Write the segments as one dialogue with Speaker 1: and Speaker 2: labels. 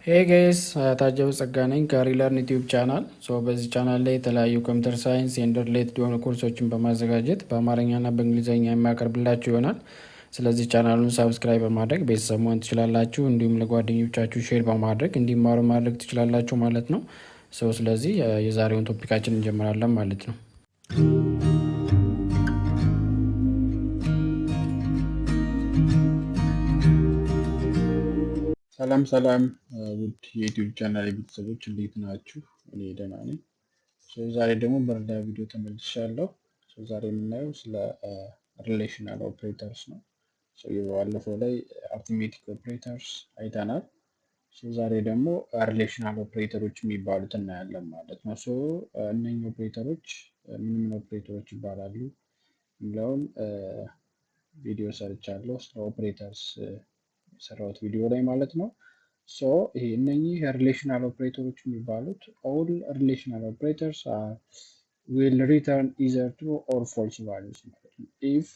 Speaker 1: Hey guys, ታጀው ጸጋ ነኝ ከሪለርን ዩቲዩብ ቻናል። በዚህ ቻናል ላይ የተለያዩ ኮምፒውተር ሳይንስ ኤንድ ሪሌትድ የሆኑ ኮርሶችን በማዘጋጀት በአማርኛና በእንግሊዝኛ የሚያቀርብላችሁ ይሆናል። ስለዚህ ቻናሉን ሳብስክራይብ በማድረግ ቤተሰብ መሆን ትችላላችሁ። እንዲሁም ለጓደኞቻችሁ ሼር በማድረግ እንዲማሩ ማድረግ ትችላላችሁ ማለት ነው። ስለዚህ የዛሬውን ቶፒካችን እንጀምራለን ማለት ነው። ሰላም ሰላም ውድ የዩቲዩብ ቻናል ቤተሰቦች እንዴት ናችሁ? እኔ ደህና ነኝ። ዛሬ ደግሞ በሌላ ቪዲዮ ተመልሻለሁ። ዛሬ የምናየው ስለ ሪሌሽናል ኦፕሬተርስ ነው። ባለፈው ላይ አርትሜቲክ ኦፕሬተርስ አይተናል። ዛሬ ደግሞ ሪሌሽናል ኦፕሬተሮች የሚባሉት እናያለን ማለት ነው። እነኚህ ኦፕሬተሮች ምን ኦፕሬተሮች ይባላሉ የሚለውን ቪዲዮ ሰርቻለሁ። ስለ ኦፕሬተርስ የሰራሁት ቪዲዮ ላይ ማለት ነው። ይሄ እነኚህ ሪሌሽናል ኦፕሬተሮች የሚባሉት ኦል ሪሌሽናል ኦፕሬተርስ ዊል ሪተርን ኢዘር ትሩ ኦር ፎልስ ቫሉስ ማለት ነው። ኢፍ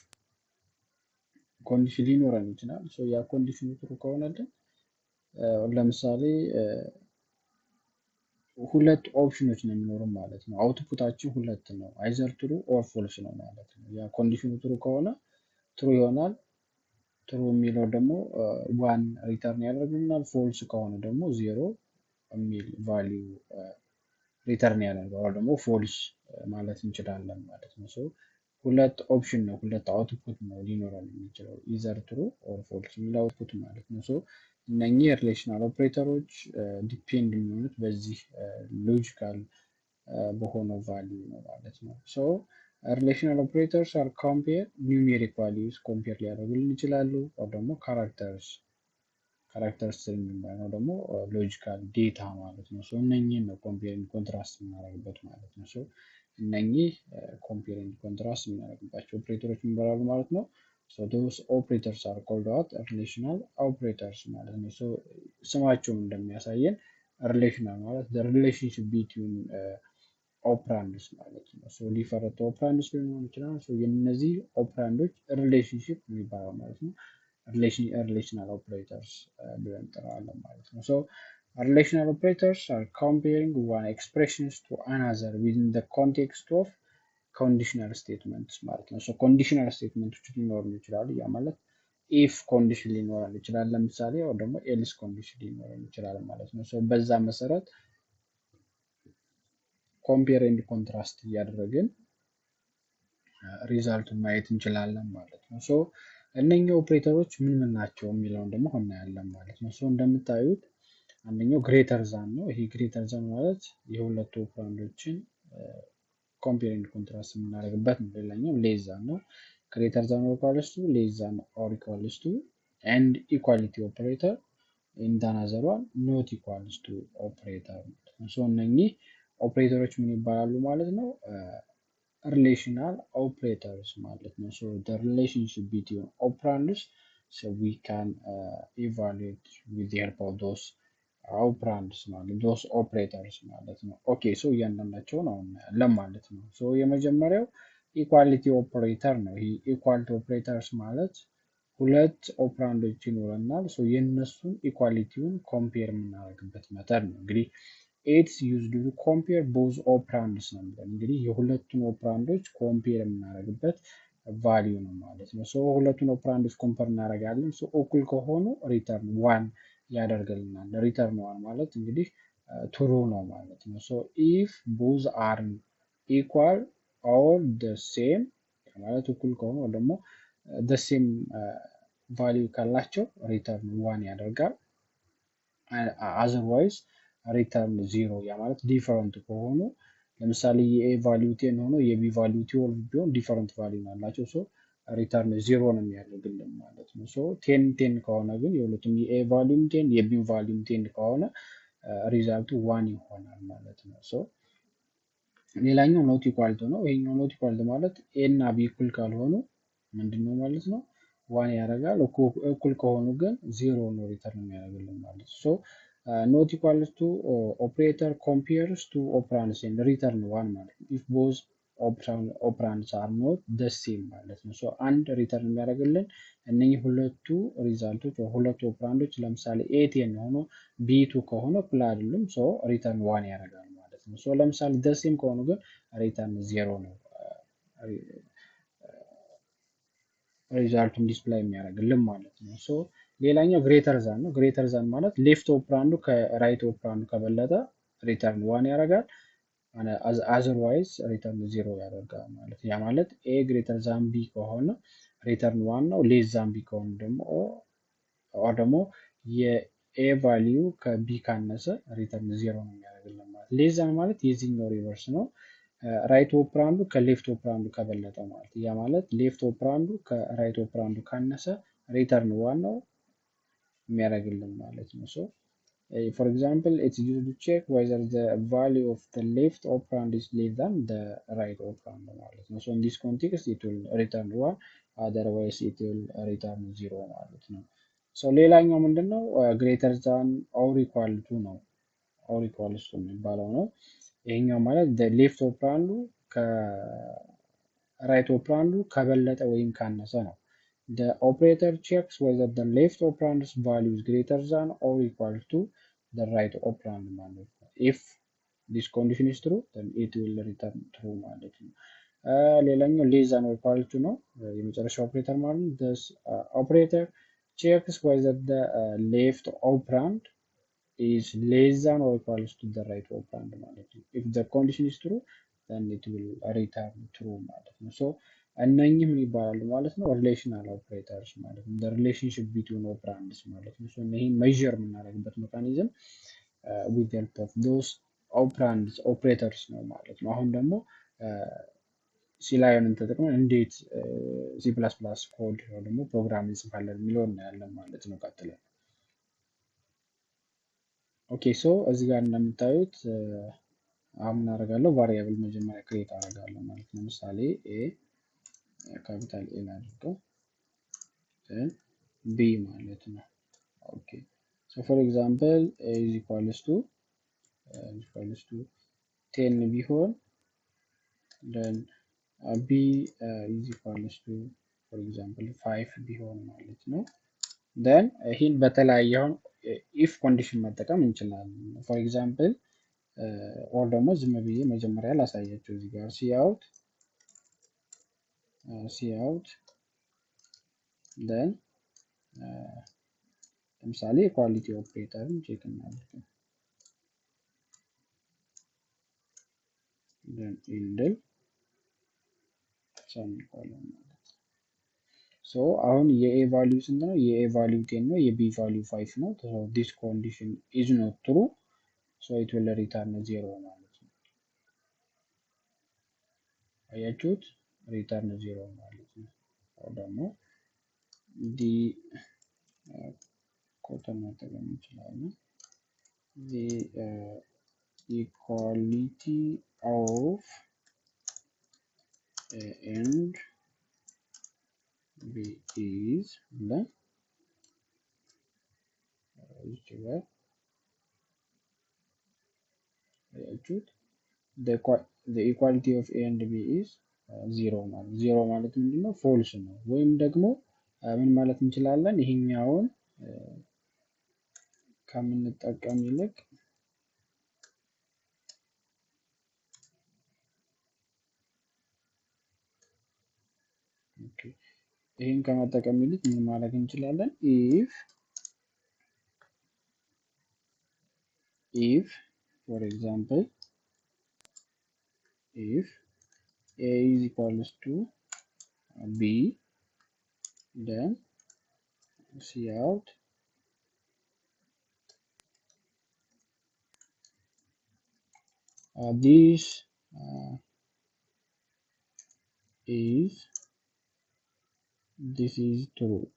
Speaker 1: ኮንዲሽን ሊኖረን ይችላል። ያ ኮንዲሽኑ ትሩ ከሆነልን ለምሳሌ ሁለት ኦፕሽኖች ነው የሚኖሩን ማለት ነው። አውትፑታችን ሁለት ነው፣ አይዘር ትሩ ኦር ፎልስ ነው ማለት ነው። ያ ኮንዲሽኑ ትሩ ከሆነ ትሩ ይሆናል። ትሩ የሚለው ደግሞ ዋን ሪተርን ያደርግልናል። ፎልስ ከሆነ ደግሞ ዜሮ የሚል ቫሊዩ ሪተርን ያደርገዋል፣ ደግሞ ፎልስ ማለት እንችላለን ማለት ነው። ሁለት ኦፕሽን ነው፣ ሁለት አውትፑት ነው ሊኖረን የሚችለው ኢዘር ትሩ ኦር ፎልስ የሚል አውትፑት ማለት ነው። እነኚህ ሪሌሽናል ኦፕሬተሮች ዲፔንድ የሚሆኑት በዚህ ሎጂካል በሆነው ቫሊዩ ነው ማለት ነው። ሪሌሽናል ኦፕሬተርስ አር ኮምፔር ኒውሜሪክ ቫሊዩስ ኮምፔር ሊያደርጉልን ይችላሉ። ደግሞ ካራክተርስ የሚባለው ደግሞ ሎጂካል ዴታ ማለት ነው። እነኚህን ነው ኮምፔር ኮንትራስት የምናደርግበት ማለት ነው። እነኚህ ኮምፔር ኮንትራስት የምናደርግባቸው ኦፕሬተሮች ይባላሉ ማለት ነው። those operators are called out relational operators ማለት ነው። ስማቸውም እንደሚያሳየን ሪሌሽናል ማለት the relationship between ኦፕራንድስ ማለት ነው። ዲፈረንት ኦፕራንድስ ሊሆኑ ይችላል። የነዚህ ኦፕራንዶች ሪሌሽንሽፕ የሚባለው ማለት ነው ሪሌሽናል ኦፕሬተርስ ብለን እንጠራለን ማለት ነው። ሪሌሽናል ኦፕሬተርስ are comparing one expressions to another within the context of ኮንዲሽናል ስቴትመንትስ ማለት ነው። ኮንዲሽናል ስቴትመንቶች ሊኖሩ ይችላሉ። ያ ማለት ኢፍ ኮንዲሽን ሊኖረን ይችላል ለምሳሌ፣ ወይ ደግሞ ኤልስ ኮንዲሽን ሊኖረን ይችላል ማለት ነው። በዛ መሰረት ኮምፔር ኤንድ ኮንትራስት እያደረግን ሪዛልቱን ማየት እንችላለን ማለት ነው። እነኚህ ኦፕሬተሮች ምን ምን ናቸው የሚለውን ደግሞ እናያለን ማለት ነው። እንደምታዩት አንደኛው ግሬተር ዛን ነው። ይሄ ግሬተር ዛን ማለት የሁለቱ ኦፕራንዶችን ኮምፔር ኤንድ ኮንትራስት የምናደርግበት ነው። ሌላኛው ሌስ ዛን ነው። ግሬተር ዛን ኦር ኢኳልስ ቱ፣ ሌስ ዛን ኦር ኢኳልስ ቱ፣ ኤንድ ኢኳሊቲ ኦፕሬተር ኤንድ አናዘር ዋን ኖት ኢኳልስ ቱ ኦፕሬተር ማለት ነው። እነኚህ ኦፕሬተሮች ምን ይባላሉ ማለት ነው? ሪሌሽናል ኦፕሬተርስ ማለት ነው። the relationship between operands, we can evaluate with the help of those operands ማለት those operators ማለት ነው። ኦኬ እያንዳንዳቸውን አሁን ለማለት ነው። የመጀመሪያው ኢኳሊቲ ኦፕሬተር ነው። ይሄ ኢኳሊቲ ኦፕሬተርስ ማለት ሁለት ኦፕራንዶች ይኖረናል። የነሱን ኢኳሊቲውን ኮምፔር የምናደርግበት መተድ ነው። እንግዲህ ኤትስ ዩዝድ ቱ ኮምፔር ቦዝ ኦፕራንድስ ነው የሚለው። እንግዲህ የሁለቱን ኦፕራንዶች ኮምፔር የምናደርግበት ቫሊዩ ነው ማለት ነው። ሁለቱን ኦፕራንዶች ኮምፔር እናደርጋለን። እኩል ከሆኑ ሪተርን ዋን ያደርግልናል። ሪተርን ዋን ማለት እንግዲህ ትሩ ነው ማለት ነው። ኢፍ ቦዝ አር ኢኳል ኦር ደ ሴም ማለት እኩል ከሆኑ ደግሞ ደ ሴም ቫሊዩ ካላቸው ሪተርን ዋን ያደርጋል። አዘርዋይዝ ሪተርን ዚሮ። ያ ማለት ዲፈረንት ከሆኑ ለምሳሌ የኤ ቫሊዩ 10 ሆኖ የቢ ቫሊዩ 12 ቢሆን ዲፈረንት ቫሊዩ አላቸው። ሪተርን ዚሮ ነው የሚያደርግልን ማለት ነው። 10 ከሆነ ግን የሁለቱም የኤ ቫሊዩም 10 የቢ ቫሊዩም 10 ከሆነ ሪዛልቱ ዋን ይሆናል ማለት ነው። ሌላኛው ኖት ኢኳል ቱ ነው። ይሄኛው ኖት ኢኳል ቱ ማለት ኤ እና ቢ እኩል ካልሆኑ ምንድነው ማለት ነው? ዋን ያደርጋል። እኩል ከሆኑ ግን ዚሮ ነው ሪተርን የሚያደርግልን ማለት ነው። ኖት ኢኳል ቱ ኦፕሬተር ኮምፔርስ ቱ ኦፕራንድስ ኤንድ ሪተርን ዋን ማለት ነው። ኢፍ ቦዝ ኦፕራንድስ አር ኖት ዘ ሴም ማለት ነው። ሶ አንድ ሪተርን የሚያደርግልን እነኚህ ሁለቱ ሪዛልቶች ሁለቱ ኦፕራንዶች ለምሳሌ ኤ10 ሆኖ ቢ2 ከሆነ እኩል አይደሉም። ሶ ሪተርን ዋን ያደርጋል ማለት ነው። ሶ ለምሳሌ ዘ ሴም ከሆኑ ግን ሪተርን ዜሮ ነው ሪዛልቱን ዲስፕላይ የሚያደርግልን ማለት ነው። ሶ ሌላኛው ግሬተር ዛን ነው። ግሬተር ዛን ማለት ሌፍት ኦፕራንዱ ከራይት ኦፕራንዱ ከበለጠ ሪተርን ዋን ያደርጋል፣ አዘርዋይዝ ሪተርን ዜሮ ያደርጋል ማለት ያ ማለት ኤ ግሬተር ዛን ቢ ከሆነ ሪተርን ዋን ነው። ሌስ ዛን ቢ ከሆነ ደግሞ የኤ ቫሊዩ ከቢ ካነሰ ሪተርን ዜሮ ነው የሚያደርግልን ማለት። ሌስ ዛን ማለት የዚህኛው ሪቨርስ ነው። ራይት ኦፕራንዱ ከሌፍት ኦፕራንዱ ከበለጠ ማለት ያ ማለት ሌፍት ኦፕራንዱ ከራይት ኦፕራንዱ ካነሰ ሪተርን ዋን ነው የሚያደርግልን ማለት ነው። ሶ for example it's used to check whether the value of the left operand is less than the right operand ማለት ነው። so in this context it will return 1 otherwise it will return 0 ማለት ነው። so ሌላኛው ምንድነው greater than or equal to ነው። or equal to የሚባለው ነው። ይሄኛው ማለት the left operand ከራይት ኦፕራንዱ ከበለጠ ወይም ካነሰ ነው። The operator checks whether the left operand's value is greater than or equal to the right operand ማለት ነው። If this condition is true, then it will return true ማለት ነው። ሌላኛው less than or equal to ነው የመጨረሻ ኦፕሬተር ማለት ነው። This operator checks whether the left operand is less than or equal to the right operand ማለት ነው። If the condition is true, then it will return true ማለት ነው። So እነኚህ ምን ይባላሉ ማለት ነው? ሪሌሽናል ኦፕሬተርስ ማለት ነው። ሪሌሽንሽፕ ቢትዊን ኦፕራንድስ ማለት ነው። ይህን ሜዥር የምናደርግበት ሜካኒዝም ዊዝ ሄልፕ ኦፍ ዶስ ኦፕራንድስ ኦፕሬተርስ ነው ማለት ነው። አሁን ደግሞ ሲላዮንን ተጠቅመን እንዴት ሲ ፕላስ ፕላስ ኮድ ደግሞ ፕሮግራም እንጽፋለን የሚለውን እናያለን ማለት ነው ቀጥለን። ኦኬ ሶ እዚህ ጋር እንደምታዩት አሁን እናደርጋለሁ ቫሪያብል መጀመሪያ ክሬት አደርጋለሁ ማለት ነው። ለምሳሌ ኤ ካፒታል ኤ አድርገው ቢ ማለት ነው። ኦኬ ሶ ፎር ኤግዛምፕል ኤ ኢዝ ኢኳልስ ቱ 10 ቢሆን then b is equals to for example 5 ቢሆን ማለት ነው። then ይህን በተለያየ አሁን if condition መጠቀም እንችላለን። for example or ደግሞ ዝም ብዬ መጀመሪያ ላሳያቸው እዚህ ጋር cout then ለምሳሌ ኳሊቲ ኦፕሬተርን ቼክ እናድርግ then ኢንድል ሰሚኮሎን ማለት ሶ አሁን የኤ ቫልዩ ስንት ነው? የኤ ቫልዩ 10 ነው። የቢ ቫልዩ 5 ነው። so this condition is not true so it will return 0 ማለት ነው። አያችሁት? ሪተርን 0 ማለት ነው። ደግሞ ዲ ኮተን መጠቀም እንችላለን። the equality of A and B is then the equality of A and B is 0 ማለት 0 ማለት ምንድነው? ፎልስ ነው። ወይም ደግሞ ምን ማለት እንችላለን? ይሄኛውን ከምንጠቀም ይልቅ ይሄን ከመጠቀም ይልቅ ምን ማለት እንችላለን? if for example if A is equals to B then cout this is true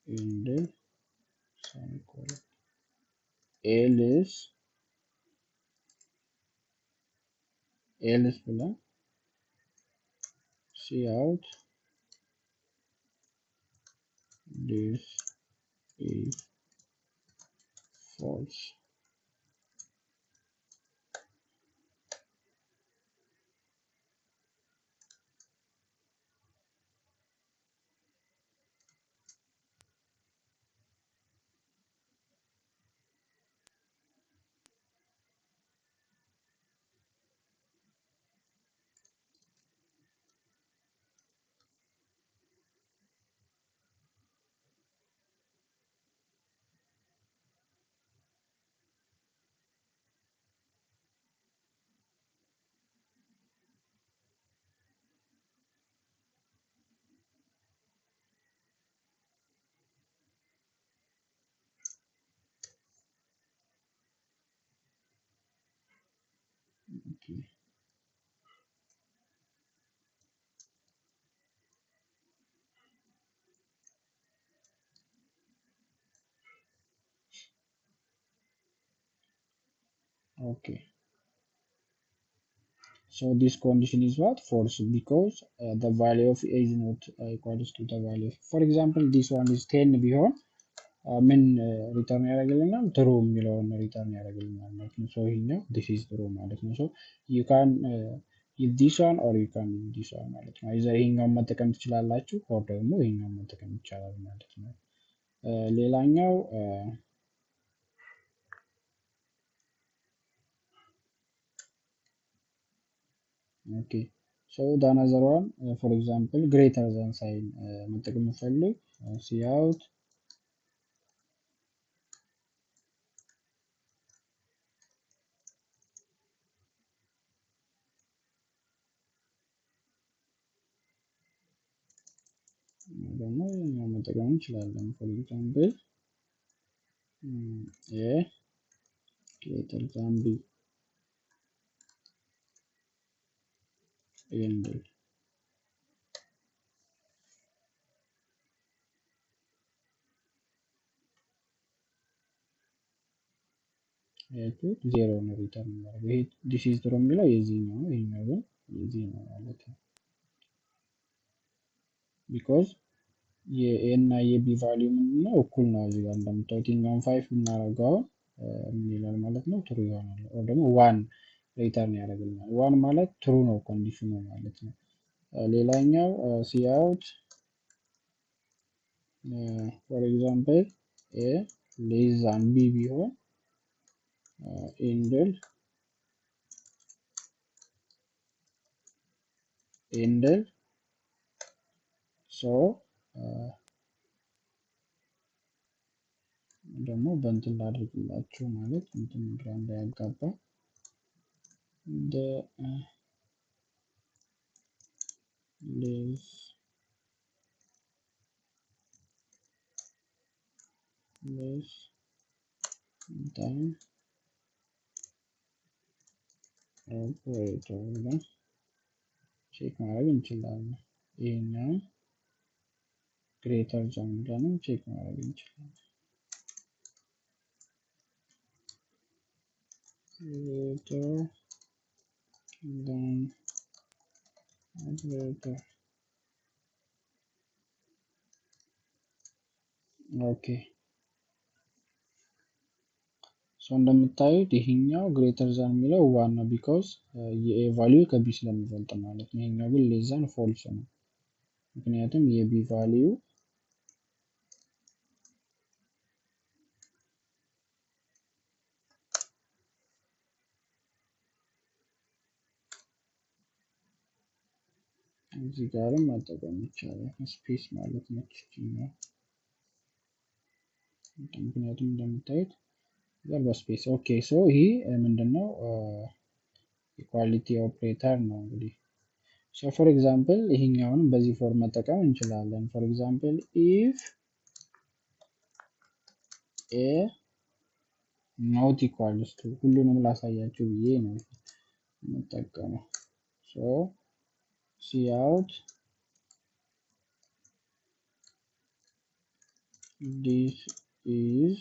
Speaker 1: and semicolon else ብለን cout this is false Okay. So this condition is what? False, because the value of a is not equals to the value of, for example, this one is 10 ቢሆን ምን ሪተርን ያደርግልናል? ትሩ የሚለውን ሪተርን ያደርግልናል ማለት ነው። ሶ ይሄኛው this is true ማለት ነው። ሶ you can use this one or you can use this one ማለት ነው። አይዘር ይሄኛውን መጠቀም ትችላላችሁ or ደግሞ ይሄኛውን መጠቀም ይቻላል ማለት ነው። ሌላኛው okay, so the another one for example greater than sign መጠቀም ፈልግ see out ደግሞ መጠቀም እንችላለን። for example a greater than b and ዜሮ ነው ሪተርን የሚያደርገው። ይሄ this is true የሚለው የዚህኛው ነው፣ ይሄኛው ግን የዚህ ነው ማለት ነው። because የኤ እና የቢ ቫልዩ ምንድነው? እኩል ነው። እዚህ ጋር እንደምታዩት ይሄኛውን 5 ብናደርገው ምን ይላል ማለት ነው? ትሩ ይሆናል። ወይ ደግሞ ዋን ሪተርን ያደርግልናል። ዋን ማለት ትሩ ነው ኮንዲሽኑ ማለት ነው። ሌላኛው see out for example a less than b ቢሆን ኤንድል ሶ ደግሞ በእንትን ላድርግላችሁ ማለት እንትን ግራ እንዳያጋባ the less than operator ብለን ቼክ ማድረግ እንችላለን። ይሄኛው ግሬተር ዛን ብለን ቼክ ማድረግ እንችላለን። greater than operator ኦኬ ሶ እንደምታዩት ይሄኛው ግሬተር ዛን የሚለው ዋን ነው ቢኮዝ የኤ ቫልዩ ከቢ ስለሚበልጥ ማለት ነው። ይሄኛው ግን ሌስ ዛን ፎልስ ነው ምክንያቱም የቢ ቫልዩ እዚህ ጋርም መጠቀም ይቻላል። ስፔስ ማለት ነው ነው ምክንያቱም እንደምታዩት ጋር በስፔስ ኦኬ ሶ ይሄ ምንድነው ኢኳሊቲ ኦፕሬተር ነው እንግዲህ ሶ ፎር ኤግዛምፕል ይሄኛውንም በዚህ ፎርም መጠቀም እንችላለን። ፎር ኤግዛምፕል ኢፍ ኤ ኖት ኢኳልስ ቱ ሁሉንም ላሳያችሁ ብዬ ነው የምጠቀመው። ሶ see out this is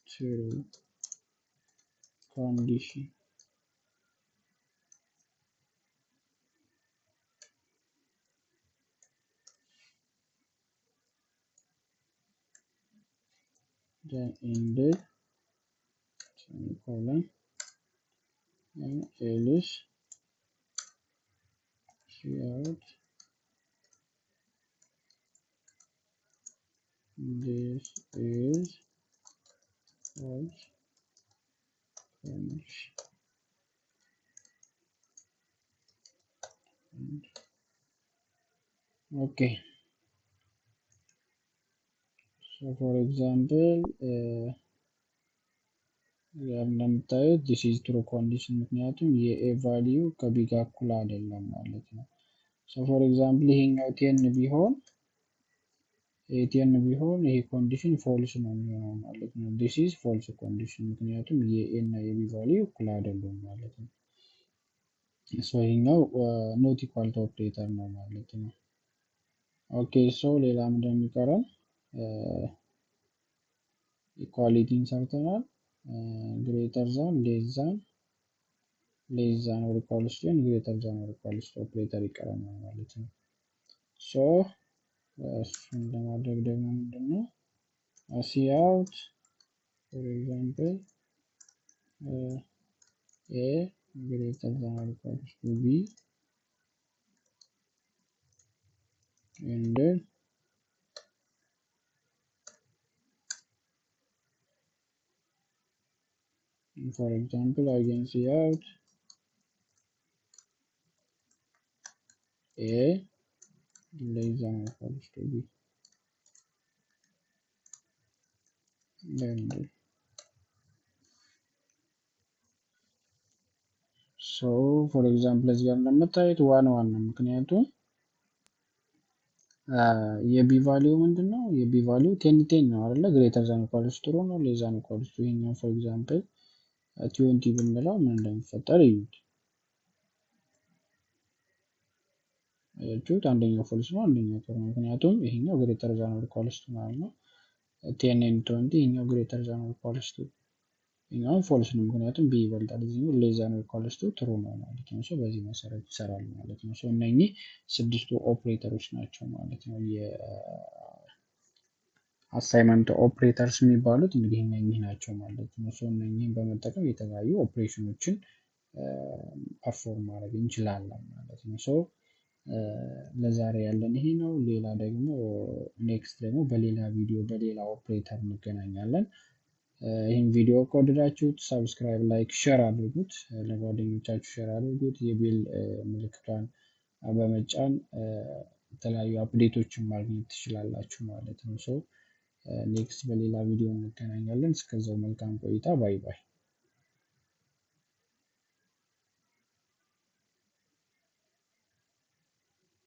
Speaker 1: true condition then ended semicolon and else see out this is false condition. Okay, so for example እንደምታዩት this is true condition ምክንያቱም የኤ ቫልዩ ከቢ ጋር እኩል አይደለም ማለት ነው። so for example ይሄኛው 10 ቢሆን ይሄ ኮንዲሽን ፎልስ ነው የሚሆነው ማለት ነው። this is false condition ምክንያቱም የኤ እና የቢ ቫልዩ እኩል አይደለም ማለት ነው። ሶ ይሄኛው ኖት ኢኳል ቱ ኦፕሬተር ነው ማለት ነው። ኦኬ ሶ ሌላ ምንድን ነው የሚቀረን? ኢኳሊቲን ሰርተናል። ግሬተር ዛን ሌስ ዛን ኦር ኢኳልስ ቱ ግሬተር ዛን ኦር ኢኳልስ ቱ ኦፕሬተር ይቀረናል ማለት ነው። ሶ እሱን ለማድረግ ደግሞ ምንድነው ሲአውት ፎር ኤግዛምፕል ኤ ግሬተር ዛን ኦር ኢኳልስ ቱ ቢ ኤንድ for example I can see out A less than or equals to B and so for example እዚህ ጋር እንደምታዩት ዋን ነው። ምክንያቱም የቢ ቫልዩ ምንድነው? የቢ ቫልዩ ቴን ነው አይደለ? ግሬተር ዛን ኢኳልስ ቱ ነው ሌስ ዛን ኢኳልስ ቱ ይሄኛው for example 20 ብንለው ምን እንደሚፈጠር እዩት። አያችሁት? አንደኛው ፎልስ ነው፣ አንደኛው ትሩ ነው። ምክንያቱም ይሄኛው ግሬተር ዛን ኦር ኢኳልስ ቱ ማለት ነው 10 ኤንድ 20 ይሄኛው ግሬተር ዛን ኦር ኢኳልስ ቱ ይሄኛው ፎልስ ነው፣ ምክንያቱም ቢ ይበልጣል። እዚህኛው ሌስ ዛን ኦር ኢኳልስ ቱ ትሩ ነው ማለት ነው። ሶ በዚህ መሰረት ይሰራል ማለት ነው። ሶ እነኚህ ስድስቱ ኦፕሬተሮች ናቸው ማለት ነው። የአሳይመንት ኦፕሬተርስ የሚባሉት እንግዲህ እነኚህ ናቸው ማለት ነው። ሶ እነኚህን በመጠቀም የተለያዩ ኦፕሬሽኖችን ፐርፎርም ማድረግ እንችላለን ማለት ነው። ሶ ለዛሬ ያለን ይሄ ነው። ሌላ ደግሞ ኔክስት ደግሞ በሌላ ቪዲዮ በሌላ ኦፕሬተር እንገናኛለን። ይህን ቪዲዮ ከወደዳችሁት ሰብስክራይብ፣ ላይክ፣ ሼር አድርጉት። ለጓደኞቻችሁ ሼር አድርጉት። የቤል ምልክቷን በመጫን የተለያዩ አፕዴቶችን ማግኘት ትችላላችሁ ማለት ነው። ሶ ኔክስት በሌላ ቪዲዮ እንገናኛለን። እስከዛው መልካም ቆይታ። ባይ ባይ።